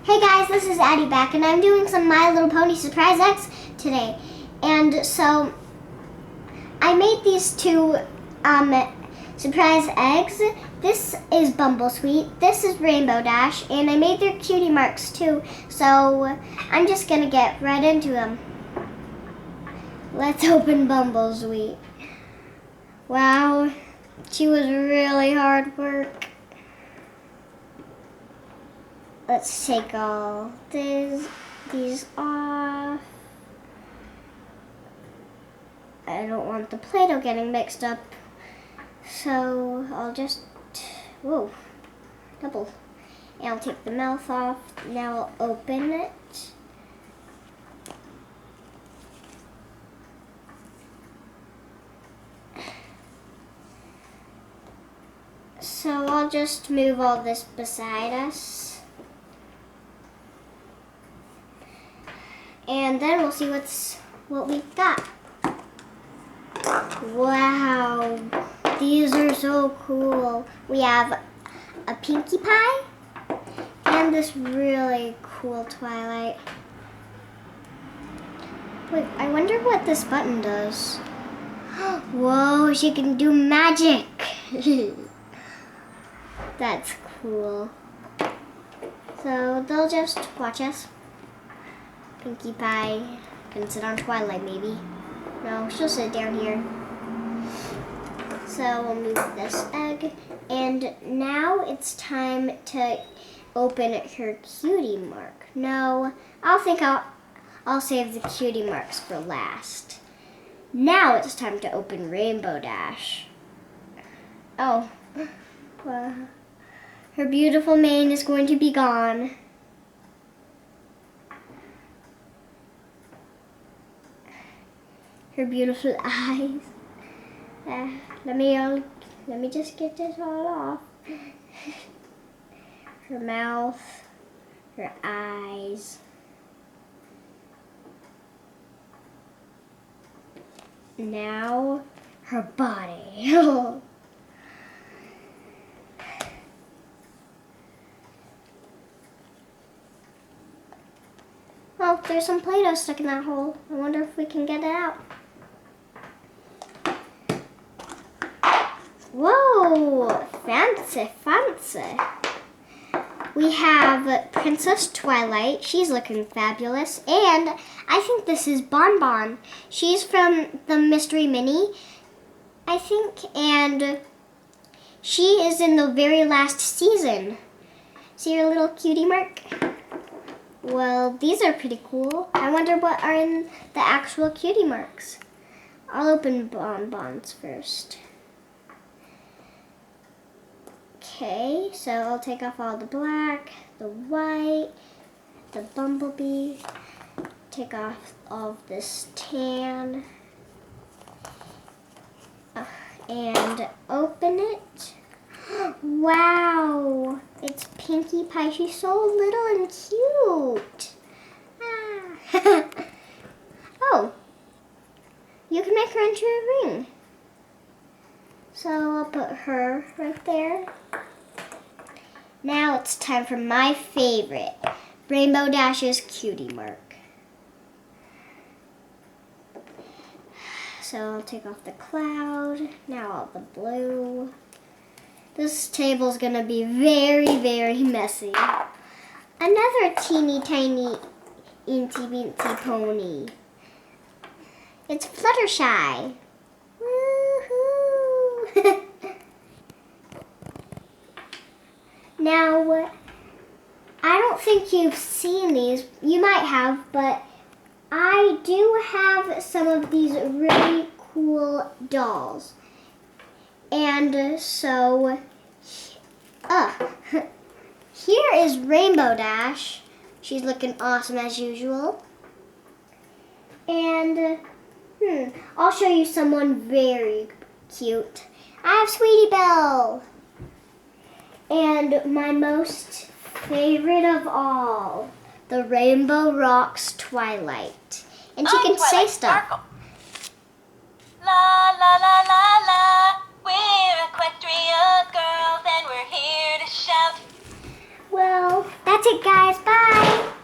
Hey guys, this is Addie back, and I'm doing some My Little Pony Surprise Eggs today. And so, I made these two surprise eggs. This is Bumblesweet, this is Rainbow Dash, and I made their cutie marks too. So, I'm just gonna get right into them. Let's open Bumblesweet. Wow, she was really hard work. Let's take all these off. I don't want the Play-Doh getting mixed up. So I'll just, whoa, double. And I'll take the mouth off. Now I'll open it. So I'll just move all this beside us. And then we'll see what we've got. Wow, these are so cool. We have a Pinkie Pie and this really cool Twilight. Wait, I wonder what this button does. Whoa, she can do magic. That's cool. So they'll just watch us. Pinkie Pie can sit on Twilight, maybe. No, she'll sit down here. So we'll move this egg. And now it's time to open her cutie mark. No, I'll save the cutie marks for last. Now it's time to open Rainbow Dash. Oh, well, her beautiful mane is going to be gone. Her beautiful eyes. Let me just get this all off. Her mouth, her eyes. Now her body. Oh, there's some Play-Doh stuck in that hole. I wonder if we can get it out. Whoa, fancy, fancy. We have Princess Twilight. She's looking fabulous. And I think this is Bon Bon. She's from the Mystery Mini, I think. And she is in the very last season. See her little cutie mark? Well, these are pretty cool. I wonder what are in the actual cutie marks. I'll open Bon Bon's first. Okay, so I'll take off all the black, the white, the bumblebee, take off all of this tan, and open it. Wow, it's Pinkie Pie. She's so little and cute. Ah. Oh, you can make her into a ring. So I'll put her right there. Now it's time for my favorite, Rainbow Dash's cutie mark. So I'll take off the cloud, now all the blue. This table's gonna be very, very messy. Another teeny tiny incy wincy pony. It's Fluttershy. Woohoo! Now, I don't think you've seen these. You might have, but I do have some of these really cool dolls. And so, here is Rainbow Dash. She's looking awesome as usual. And, I'll show you someone very cute. I have Sweetie Belle. And my most favorite of all, the Rainbow Rocks Twilight. And she can say stuff. Sparkle. La la la la la. We're a quadrilla girls and we're here to shout. Well, that's That's it, guys. Bye.